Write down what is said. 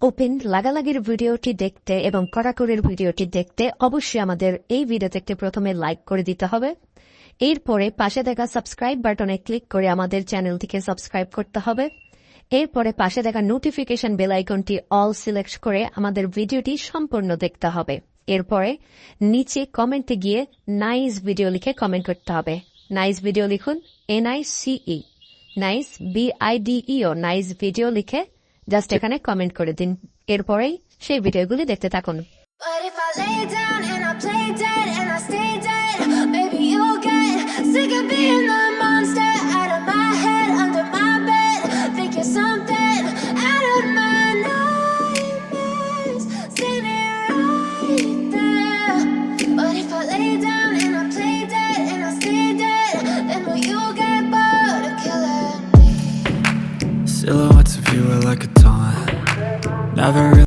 Open লাগালাগির ভিডিওটি দেখতে এবং কড়াকড়ির ভিডিওটি দেখতে অবশ্যই আমাদের এই ভিডিওতে একটি প্রথমে লাইক করে দিতে হবে। এরপরে পাশে দেখা সাবস্ক্রাইব বাটনে ক্লিক করে আমাদের চ্যানেলটিকে সাবস্ক্রাইব করতে হবে। এরপরে পাশে দেখা নোটিফিকেশন বেল আইকনটি অল সিলেক্ট করে আমাদের ভিডিওটি সম্পূর্ণ দেখতে হবে। এরপরে নিচে কমেন্টে গিয়ে নাইস ভিডিও লিখে কমেন্ট করতে হবে। নাইস ভিডিও লিখুন, NICE, nice BIDEO, nice video লিখে জাস্ট এখানে কমেন্ট করে দিন। এরপরেই সেই ভিডিওগুলি দেখতে থাকুন। But if I lay down and I play dead and I stay dead, maybe you'll get sick of being the monster out of my head, under my bed. Think you're something out of my nightmares, standing right there. But if I lay down and I play dead and I stay dead, then will you get bored of killing me? Silhouettes of you are like a taunt. Never really